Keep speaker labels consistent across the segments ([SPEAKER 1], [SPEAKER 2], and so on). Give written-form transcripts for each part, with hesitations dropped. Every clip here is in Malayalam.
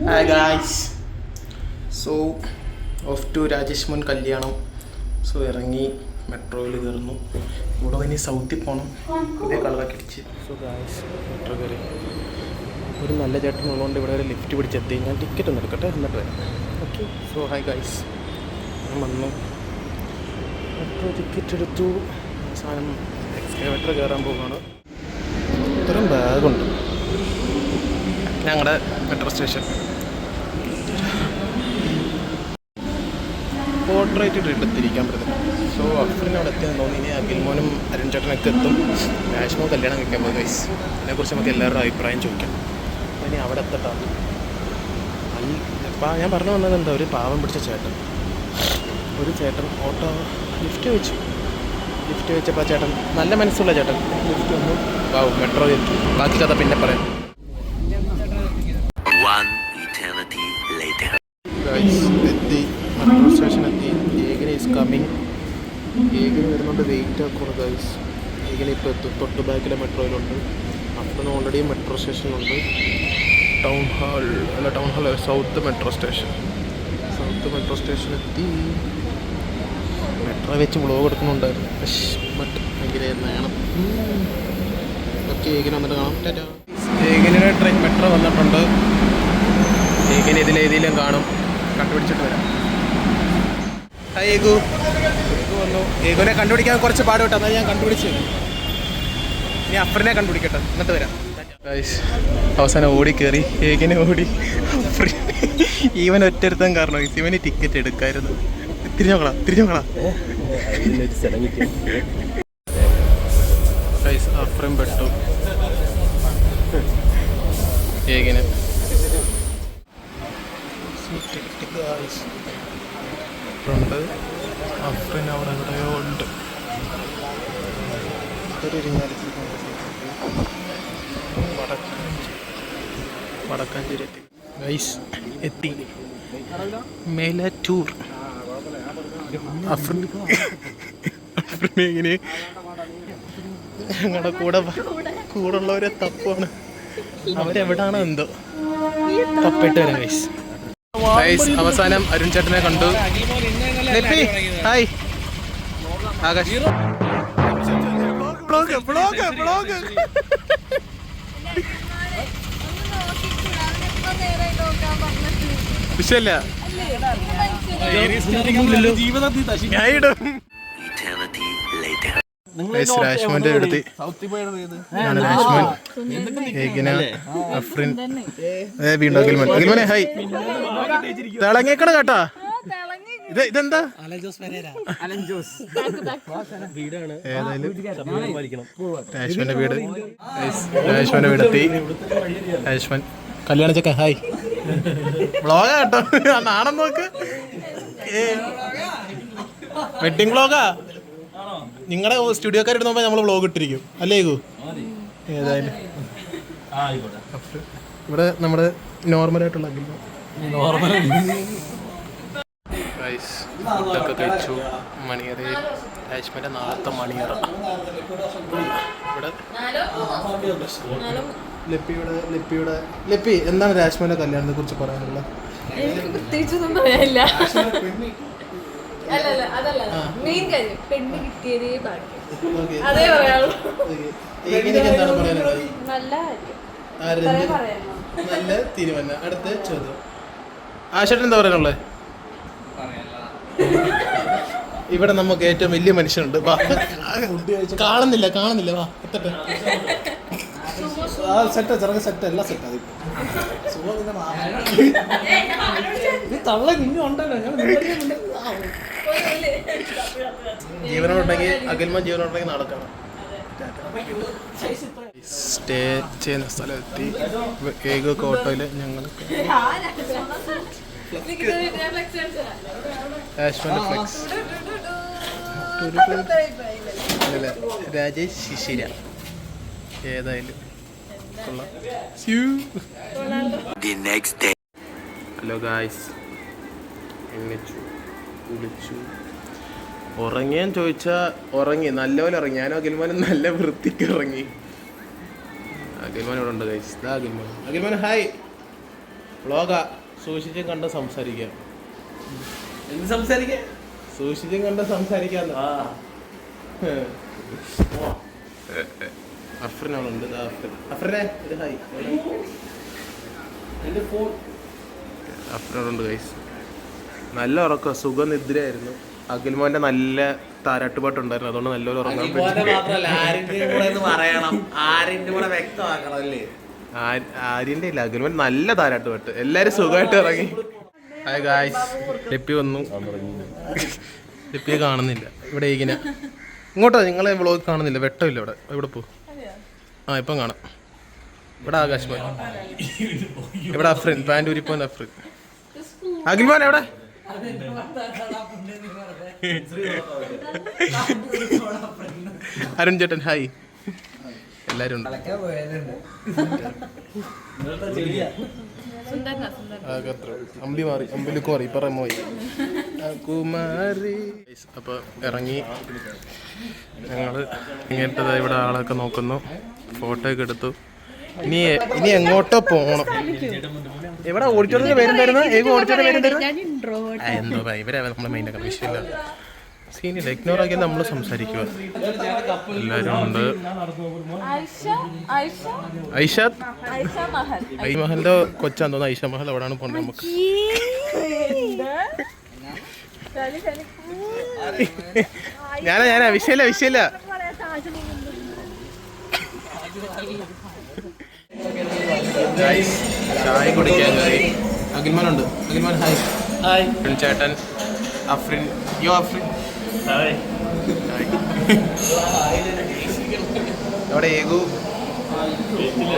[SPEAKER 1] Hi guys. So of two Rajesh മോൻ കല്യാണം. സോ ഇറങ്ങി മെട്രോയിൽ കയറുന്നു. ഇവിടെ ഇനി സൗത്തിൽ പോകണം. ഇതേ കളറൊക്കെ അടിച്ച്. സോ ഗായ്സ് മെട്രോ കയറി. ഒരു നല്ല ചേട്ടൻ ഉള്ളതുകൊണ്ട് ഇവിടെ ഒരു ലിഫ്റ്റ് പിടിച്ചെത്തി. ഞാൻ ടിക്കറ്റ് ഒന്ന് എടുക്കട്ടെ എന്നിട്ട് വരാം. ഓക്കെ. സോ ഹായ് ഗായ്സ്, ഞാൻ വന്നു മെട്രോ ടിക്കറ്റ് എടുത്തു. അവസാനം എക്സ്കവേറ്റർ കയറാൻ പോവുകയാണ്. ഇത്രയും ബാഗുണ്ട്. ഞങ്ങളുടെ മെട്രോ സ്റ്റേഷൻ പോർട്രേറ്റ് എടുത്തിരിക്കാൻ പറ്റുന്നത്. സോ അഫ്രിൻ അവിടെ എത്തിയെന്ന് തോന്നി. ഇനി അഖിൽമോനും അരുൺ ചേട്ടനൊക്കെ എത്തും. രാജ്മോൻ കല്യാണം കഴിക്കാൻ പോകും ഗൈസ്. അതിനെക്കുറിച്ച് നമുക്ക് എല്ലാവരുടെ അഭിപ്രായം ചോദിക്കാം. ഇനി അവിടെ എത്തട്ടാണ്. ഞാൻ പറഞ്ഞു വന്നത് എന്താ, ഒരു പാവം പിടിച്ച ചേട്ടൻ, ഒരു ചേട്ടൻ ഓട്ടോ ലിഫ്റ്റ് വെച്ചപ്പോൾ ചേട്ടൻ നല്ല മനസ്സുള്ള ചേട്ടൻ ലിഫ്റ്റ് വന്നു. വാവ്, മെട്രോ എത്തി. ബാക്കി കഥ പിന്നെ പറയാം. എത്തി, മെട്രോ സ്റ്റേഷൻ എത്തി. Ekana is coming. ഏകന വരുന്നുണ്ട്. വെയിറ്റ് ആക്കുന്നു ഗൈസ്. ഏകന ഇപ്പോൾ എത്തും. തൊട്ട് ബാക്കിലെ മെട്രോയിലുണ്ട്. അപ്പം ഓൾറെഡി മെട്രോ സ്റ്റേഷനുണ്ട്. Town hall south metro station എത്തി. മെട്രോ വെച്ച് വ്ളോഗ് എടുക്കുന്നുണ്ടായിരുന്നു. ബട്ട് ഭയങ്കര വേണം. ഓക്കെ, ഏകന വന്നിട്ട് കാണാം. ഏകനയുടെ ട്രെയിൻ മെട്രോ വന്നിട്ടുണ്ട്. ഏകന ഇതിലേതിലും കാണും. കണ്ടുപിടിച്ചിട്ട് വരാം. ഹായ് ഏകു. ഏകു വന്നു. ഏകുവിനെ കണ്ടുപിടിക്കാൻ കുറച്ച് പാട് കേട്ടോ. എന്നാൽ ഞാൻ കണ്ടുപിടിച്ച് ഇനി അഫ്രിനെ കണ്ടുപിടിക്കട്ടെ, എന്നിട്ട് വരാം. അവസാനം ഓടി കയറി. ഏകനെ ഓടി. ഈവൻ ഒറ്റരുത്തം കാരണം ഇവന് ടിക്കറ്റ് എടുക്കായിരുന്നു. തിരിഞ്ഞോളാം. അഫ്രിൻ പെട്ടു. ഏകന് ഉണ്ട്. അഫ്രിൻ അവിടെ എവിടെയോ ഉണ്ട്. വടക്കാഞ്ചേരി എത്തി ഗൈസ്. എത്തി മേലാറ്റൂർ. അഫ്രിൻ എങ്ങനെ ഞങ്ങളുടെ കൂടെ ഉള്ളവരെ തപ്പാണ്. അവരെവിടാണോ എന്തോ തപ്പിട്ട് വരാം ഗൈസ്. അവസാനം അരുൺ ചേട്ടനെ കണ്ടു. ഹായ് ആകാശ്. വിഷയല്ല, രാജ്മോന്റെ അടുത്ത് രാജ്മോൻ, ഏകന, അഫ്രിൻ, വീണ്ടും അഖിൽമോനെ ഹായ്. തിളങ്ങിക്കണ കേട്ടാ. ഇതെന്താ ഏതായാലും രാജ്മോന്റെ വീട്. രാജ്മോന്റെ വീടെത്തി. രാജ്മോൻ കല്യാണ ചെക്കൻ ഹായ്. വ്ളോഗാ കേട്ടോ. നാണം നോക്ക്. വെഡിങ് വ്ളോഗാ. നിങ്ങളുടെ സ്റ്റുഡിയോക്കാരെടുത്ത് നമ്മൾ വ്ളോഗ് ഇട്ടിരിക്കും അല്ലേ ഗു? ഏതായാലും ഇവിടെ നമ്മുടെ നോർമലായിട്ടുള്ള ഫുഡൊക്കെ കഴിച്ചു. മണിയറയിൽ രാജ്മോന്റെ നാളത്തെ മണിയറ. ഇവിടെ ലിപ്പി എന്താണ് രാജ്മോന്റെ കല്യാണത്തെ കുറിച്ച് പറയാനുള്ളത്?
[SPEAKER 2] പ്രത്യേകിച്ചൊന്നും പറയാനില്ല. മെയിൻ കാര്യം പെണ്ണ് കിട്ടിയതേ ബാക്കി. അതേ പറയാനുള്ളൂ.
[SPEAKER 1] നല്ല തീരുമാനം. അടുത്ത ചോദ്യം. ആശേട്ടൻ എന്താ പറയാനുള്ളത്? ഇവിടെ നമുക്ക് ഏറ്റവും വലിയ മനുഷ്യനുണ്ട്. കാണുന്നില്ല. വാ എത്തട്ടെ. സെറ്റ് ചെറുക്കെ സെറ്റ് എല്ലാം സെറ്റ്. ജീവനോടുണ്ടെങ്കിൽ അഖിൽമോൻ ജീവനോടുണ്ടെങ്കിൽ നടക്കണം. സ്റ്റേ ചെയ്യുന്ന സ്ഥലമെത്തി. ഏകൊക്കെ ഓട്ടോയില് ഞങ്ങൾ രാജേഷ് ശിശിര. ഏതായാലും ഹലോ ഗായ്സ്. എണ്ണിച്ചു, കുളിച്ചു, ഉറങ്ങിയാൻ ചോദിച്ചാൽ ഉറങ്ങി. നല്ലപോലെ ഉറങ്ങി. ഞാനും അഖിൽമോനും നല്ല വൃത്തിക്ക് ഉറങ്ങി. അഖിൽമോൻ ഇവിടെ ഉണ്ട് ഗൈസ്. അഖിൽമോൻ ഹായ്. വ്ളോഗ സൂക്ഷിച്ചും കണ്ട് സംസാരിക്കാം.
[SPEAKER 3] എന്ത് സംസാരിക്കാൻ?
[SPEAKER 1] സൂക്ഷിച്ചും കണ്ട് സംസാരിക്കാന്ന്. അഫ്രിനുണ്ട്. അഫ്രിനെ ഇത് ഹായ്.
[SPEAKER 3] എന്റെ ഫോൺ
[SPEAKER 1] അഫ്രിനുണ്ട് ഗൈസ്. നല്ല ഉറക്കം, സുഖനിദ്രയായിരുന്നു. അഖിൽമോന്റെ നല്ല താരാട്ടുപാട്ടുണ്ടായിരുന്നു, അതുകൊണ്ട് നല്ലൊരു ഉറങ്ങാൻ
[SPEAKER 3] മാത്രല്ല ആരിന്റെ കൂടെ എന്ന് പറയണം. ആരിന്റെ കൂടെ വ്യക്തമാക്കണം അല്ലേ?
[SPEAKER 1] ആര്യന്റെ ഇല്ല, അഖിൽമോൻ നല്ല താരാട്ടുപാട്ട്. എല്ലാരും സുഖമായിട്ട് ഇറങ്ങി. ഹായ് ഗായ്സ്, ലിപ്പി വന്നു. ലിപ്പിയെ കാണുന്നില്ല ഇവിടെ. ഇങ്ങനെ ഇങ്ങോട്ടോ, നിങ്ങളെ വ്ളോഗ് കാണുന്നില്ല, വെട്ടമില്ല ഇവിടെ. ഇവിടെ പോ. ആ ഇപ്പം കാണാം. ഇവിടെ ആകാശ് മോൻ, ഇവിടെ അഫ്രിൻ, പാൻറ് ഊരിപ്പോൻ അഫ്രിൻ. അഖിൽമോൻ എവിടെ? അരുൺ ചേട്ടൻ ഹായ്. എല്ലാരും ഉണ്ട്. അമ്പി മാറി, അമ്പലിക്ക് മാറി, ഇപ്പൊ റെമോയി കുമാരി. അപ്പൊ ഇറങ്ങി ഞങ്ങള് ഇങ്ങനത്തെ ഇവിടെ ആളൊക്കെ നോക്കുന്നു, ഫോട്ടോ ഒക്കെ എടുത്തു. ഇനി എങ്ങോട്ടോ പോണം. എവിടെ ഓഡിറ്റോറിയത്തിന്റെ പേരെന്തായിരുന്നു? ഓഡിറ്റോറിയം എന്തോ ഇവരെ നമ്മളെ മെയിൻ്റെ വിഷയമില്ല, സീനില്ല, ഇഗ്നോർ ആക്കിയാൽ നമ്മൾ സംസാരിക്കുക. എല്ലാവരും ഉണ്ട്. ഐഷ മഹലിന്റെ കൊച്ചാന്ന് തോന്നുന്നു. ഐഷ മഹൽ എവിടെയാണ് പോകേണ്ടത് നമുക്ക്? ഞാനാ വിഷയമില്ല. ചായ കുടിക്കാൻ കയറി. അഖിൽമാനുണ്ട്. അഖിൽമാൻ ഹായ്. ഹായ് ചേട്ടൻ. അഫ്രിൻ, യോ അഫ്രിൻ ഹായ്. അവിടെ ഏകു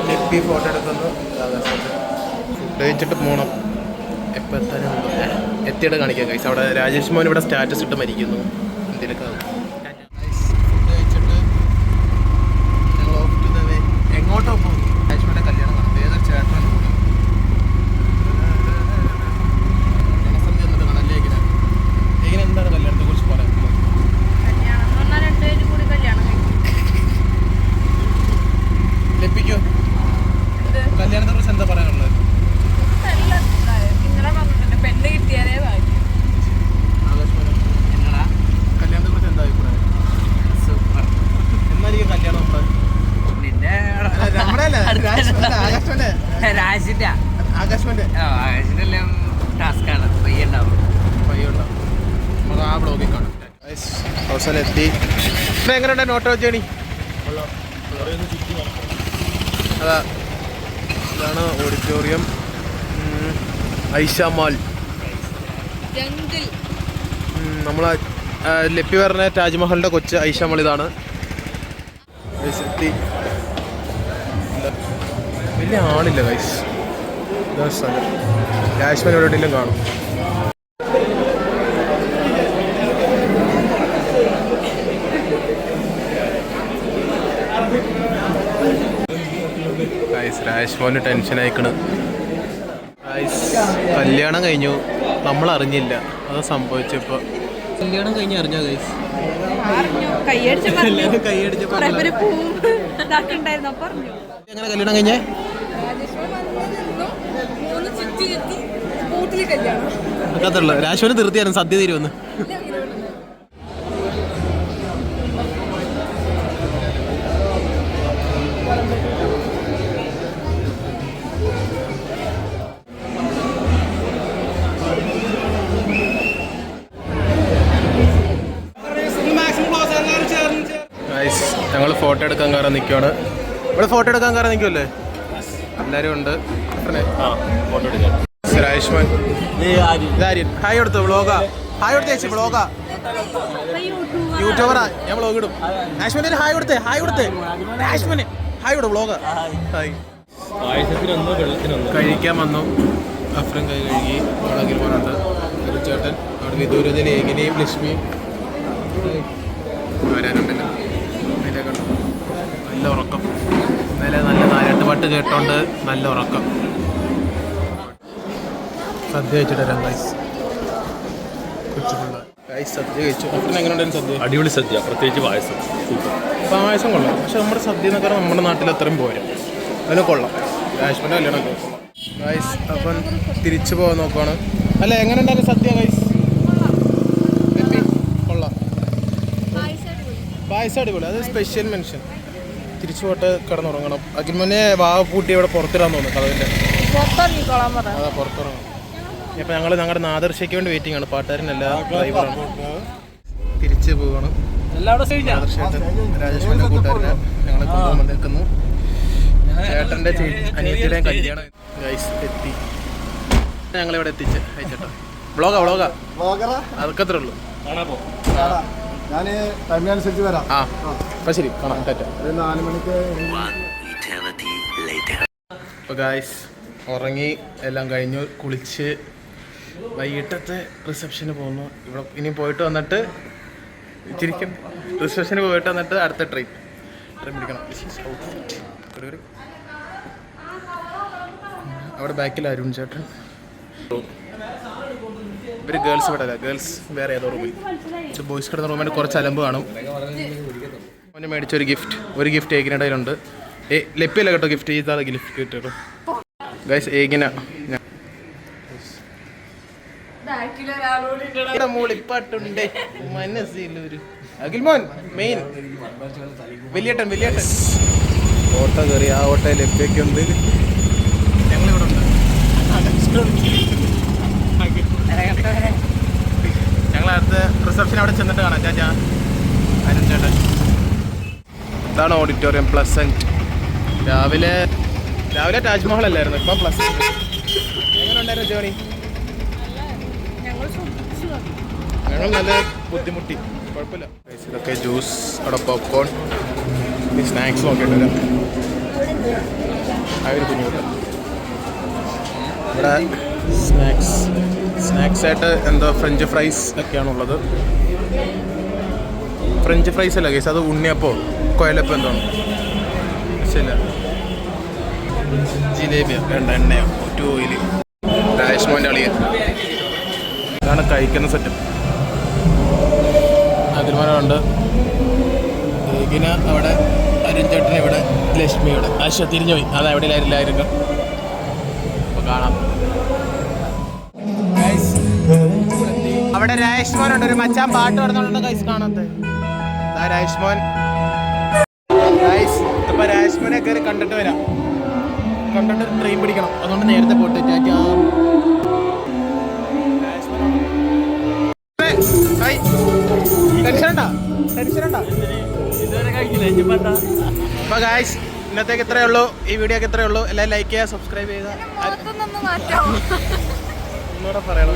[SPEAKER 1] ലിപ്പി ഫോട്ടോ എടുക്കുന്നു. ഫുഡ് കഴിച്ചിട്ട് പോകണം. എപ്പോൾ എത്താനുണ്ട്? എത്തിയിട്ട് കാണിക്കാം ഗൈസ്. അവിടെ രാജേഷ് മോൻ ഇവിടെ സ്റ്റാറ്റസ് ഇട്ട് മരിക്കുന്നു. എന്തിനൊക്കെ ഫുഡ് കഴിച്ചിട്ട് ഞങ്ങൾ ഓഫ് ടു ദ വേ. എങ്ങോട്ടോ പോകും? രാജേഷ് മോൻ്റെ കല്യാണം കാണും. ഏതൊരു ചേട്ടനാണ് കൂടെ. ജനസംഖ്യ എന്നിട്ട് കാണല്ലേ. എങ്ങനെ എന്താണ് കല്യാണത്തെ കുറിച്ച് പറയാൻ? ലഭിക്കോ കല്യാണത്തെ കുറിച്ച് എന്താ പറയാനുള്ളത്?
[SPEAKER 2] പെണ്ണ് കിട്ടിയാലേ
[SPEAKER 1] കല്യാണത്തെ കുറിച്ച് എന്താ അഭിപ്രായം?
[SPEAKER 3] സൂപ്പർ.
[SPEAKER 1] എന്നായിരിക്കും കല്യാണം
[SPEAKER 3] ആകാശിന്റെ ടാസ്കാണ്. പയ്യുണ്ടാവും.
[SPEAKER 1] നമുക്ക് ആ ബ്ലോഗിൽ കാണാം. അവസാനെത്തി. എങ്ങനെയുണ്ട് നോട്ടോ ജേണി? അതാ ഇതാണ് ഓഡിറ്റോറിയം. ഐഷ മാൾ. നമ്മൾ ലപ്പി പറഞ്ഞ താജ്മഹലിൻ്റെ കൊച്ച് ഐഷ മാൾ. ഇതാണ് എത്തി. വലിയ ആളില്ല ഗൈസ്. ഇതാ സ്ഥലം. കാശ്മീർ എവിടെയെങ്കിലും കാണും. രാജ്മോന് ടെൻഷൻ അയക്കണ്. കല്യാണം കഴിഞ്ഞു, നമ്മൾ അറിഞ്ഞില്ല. അത് സംഭവിച്ചപ്പോൾ കല്യാണം കഴിഞ്ഞ് അറിഞ്ഞോ ഗൈസ്? എങ്ങനെ കല്യാണം കഴിഞ്ഞേ? അതല്ല, രാജ്മോന് തീർത്തിയായിരുന്നു സദ്യ തീരുമെന്ന്. ഞങ്ങൾ ഫോട്ടോ എടുക്കാൻ കയറാൻ നിൽക്കുവാണ്. ഇവിടെ ഫോട്ടോ എടുക്കാൻ കയറാൻ നിൽക്കുമല്ലേ? എല്ലാവരും ഉണ്ട്. രാജ്മാൻ ഇതാര്യൻ ഹായ് കൊടുത്തു. വ്ളോഗാ ഹായ് കൊടുത്തേ ചേച്ചി. വ്ളോഗാ യൂട്യൂബറാ, ഞാൻ വ്ളോഗ് ഇടും. രാജ്മാൻ ഹായ് കൊടുത്തേ. രാജ്മാന് ഹായ് കൊടു. വ്ളോഗാ ഹായ്. കഴിക്കാൻ വന്നു. അഫ്രൻ കൈ കഴുകി. അവിടെ അഖിൽമാനുണ്ട്. ഒരു ചേട്ടൻ അവിടെ വിദൂരതയിൽ ഏകിനെയും ലക്ഷ്മിയും വരാനുണ്ടല്ലോ. അതിൻ്റെ കണ്ടു. നല്ല ഉറക്കം. ഇന്നലെ നല്ല നാരാട്ടുപാട്ട് കേട്ടോണ്ട് നല്ല ഉറക്കം. സദ്യ കഴിച്ചിട്ട് വരാം ഗൈസ്. സദ്യ കഴിച്ചു. അഫ്രൻ എങ്ങനെയുണ്ടായിരുന്നു സദ്യ?
[SPEAKER 4] അടിപൊളി സദ്യ, പ്രത്യേകിച്ച് പായസം.
[SPEAKER 1] കൊള്ളാം. പക്ഷെ നമ്മുടെ സദ്യ എന്നൊക്കെ നമ്മുടെ നാട്ടിൽ അത്രയും പോരാ. അതിന് കൊള്ളാം. രാജ്മൻ്റെ കല്യാണം കൊള്ളാം. ഗൈസ് അപ്പം തിരിച്ചു പോകാൻ നോക്കുവാണ്. അല്ല എങ്ങനെ ഉണ്ടായിരുന്നു സദ്യ ഗൈസ്? കൊള്ളാം. പായസം അടിപൊളി. അത് സ്പെഷ്യൽ മെൻഷൻ. തിരിച്ചു പോയിട്ട് കിടന്നുറങ്ങണം. അഖിൽമോനെ വാ പൂട്ടി ഇവിടെ പുറത്തിടാൻ തോന്നുന്നു കഥവിൻ്റെ. അതാ പുറത്തിറങ്ങണം. ഇപ്പം ഞങ്ങൾ ഞങ്ങളുടെ നാദർശയ്ക്ക് വേണ്ടി വെയിറ്റിംഗ് ആണ്. പാട്ടുകാരനല്ല, ഡ്രൈവറാണ്. തിരിച്ച് പോവുകയാണ്. രാജേഷ്മൻ്റെ കൂട്ടുകാരനെ ഞങ്ങളെ കൊണ്ടുപോകാൻ വന്നേക്കുന്നു. ചേട്ടൻ്റെ അനിയത്തിയുടെയും കല്യാണം ഗൈസ് എത്തി. ഞങ്ങളിവിടെ എത്തിച്ച് അയച്ചേട്ടാ. വ്ളോഗാ അതൊക്കെ അത്രേ ഉള്ളൂ.
[SPEAKER 4] ഞാൻ ടൈമിനനുസരിച്ച് വരാം.
[SPEAKER 1] ആ അപ്പം ശരി, കാണാം. ടാറ്റ.
[SPEAKER 4] 4 മണിക്ക്.
[SPEAKER 1] അപ്പോൾ ഗൈസ് ഉറങ്ങി എല്ലാം കഴിഞ്ഞു, കുളിച്ച് വൈകിട്ടത്തെ റിസപ്ഷന് പോകുന്നു. ഇവിടെ ഇനി പോയിട്ട് വന്നിട്ട് റിസപ്ഷന് പോയിട്ട് വന്നിട്ട് അടുത്ത ട്രെയിൻ പിടിക്കണം. അവിടെ ബാക്കിൽ അരുൺ ചേട്ടൻ. ഇവർ ഗേൾസ് ഇവിടെ അല്ല, ഗേൾസ് വേറെ ഏതോ റൂമിൽ. ഇത് ബോയ്സ് കിടന്ന റൂമിൽ കുറച്ച് അലമ്പ് കാണും. അവന് മേടിച്ച ഒരു ഗിഫ്റ്റ് ഏകിനിടെ ഉണ്ട്. ലഭ്യമല്ല കേട്ടോ ഗിഫ്റ്റ്. ചെയ്താൽ ഗിഫ്റ്റ് കിട്ടുള്ളൂ ഗൈസ്. ഏകിന മൂളിപ്പാട്ടുണ്ട് മനസ്സിലൊരു അഖിൽമോൻ മെയിൻ വലിയേട്ടൻ. ഓട്ടോ കയറി. ആ ഓട്ടോ ലഭ്യൊക്കെ ഉണ്ട്. ഞങ്ങളിവിടെ ഉണ്ട്. ഞങ്ങൾ അടുത്ത റിസപ്ഷൻ അവിടെ ചെന്നിട്ട് കാണാം. ചാച്ചാ അരുൺ ചേട്ടൻ. ഇതാണ് ഓഡിറ്റോറിയം പ്ലസൻറ്റ്. രാവിലെ താജ്മഹൽ അല്ലായിരുന്നു, ഇപ്പം പ്ലസൻറ്റ്. എങ്ങനെ ഉണ്ടായിരുന്നു ജോണി? ഞങ്ങൾ നല്ല ബുദ്ധിമുട്ടി, കുഴപ്പമില്ല. ഇതൊക്കെ ജ്യൂസ്, അവിടെ പോപ്കോൺ, സ്നാക്സ് നോക്കിയിട്ടില്ല. ആ ഒരു കുഞ്ഞുകൂട്ട ഇവിടെ സ്നാക്സായിട്ട് എന്തോ ഫ്രഞ്ച് ഫ്രൈസ് ഒക്കെയാണുള്ളത്. ഫ്രഞ്ച് ഫ്രൈസ് അല്ല കേസ്, അത് ഉണ്ണിയപ്പോ കൊയലപ്പം എന്താണ് ശരിയല്ല. ജിലേബിയോ വേണ്ട, എണ്ണയോ ഒറ്റ ഓയില്. രാജേഷ്മോൻ്റെ അളിയൻ. ഇതാണ് കഴിക്കുന്ന സെറ്റപ്പ്. അഖിൽമാനുണ്ട്. ഏകിന അവിടെ, അരുൺ ചേട്ടൻ ഇവിടെ, ലക്ഷ്മി ഇവിടെ. ആശ തിരിഞ്ഞു പോയി. അത് എവിടെ ഇല്ലായിരിക്കും. അപ്പോൾ കാണാം. അവിടെ രാജേഷ്മോനുണ്ട്. ഒരു മച്ചാൻ പാട്ട് പാടുന്നുണ്ട് ഗൈസ്. കാണാത്തത് രാജേഷ്മോൻ. ഗൈസ് ഇപ്പം രാജേഷ്മോനെ കയറി കണ്ടിട്ട് വരാം. കണ്ടിട്ട് ട്രെയിൻ പിടിക്കണം. അതുകൊണ്ട് നേരത്തെ പോയിട്ട് അപ്പൊ ഗൈസ് ഇന്നത്തേക്ക് ഇത്രയേ ഉള്ളൂ. ഈ വീഡിയോക്ക് ഇത്രയേ ഉള്ളൂ. എല്ലാവരും ലൈക്ക് ചെയ്യുക, സബ്സ്ക്രൈബ് ചെയ്യുക. ഒന്നുകൂടെ പറയണോ?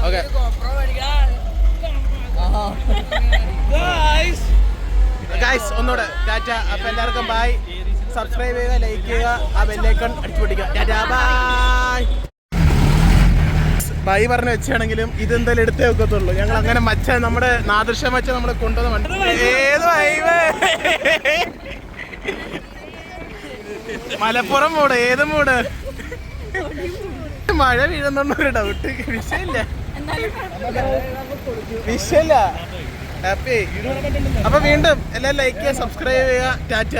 [SPEAKER 1] ഓക്കെ ഗൈസ് ഒന്നുകൂടെ ടാറ്റ. അപ്പൊ എല്ലാവർക്കും ബൈ. സബ്സ്ക്രൈബ് ചെയ്യുക, ലൈക്ക് ചെയ്യുക, ആ ബെല്ലൈക്കൺ അടിച്ചു പൊട്ടിക്കുക. ടാറ്റ ബൈ. ബൈ പറഞ്ഞ് വെച്ചാണെങ്കിലും ഇതെന്തായാലും എടുത്തേ വെക്കത്തുള്ളൂ. ഞങ്ങൾ അങ്ങനെ മച്ച, നമ്മുടെ നാദൃശ മച്ച നമ്മൾ കൊണ്ടുവന്ന ഏത് ഹൈവേ മലപ്പുറം മൂട്, ഏത് മൂട്? മഴ വീഴുന്നൊരു ഡൗട്ട്. വിഷയല്ല. ഹാപ്പി. അപ്പൊ വീണ്ടും എല്ലാവരും ലൈക്ക് ചെയ്യുക, സബ്സ്ക്രൈബ് ചെയ്യുക. ടാറ്റ.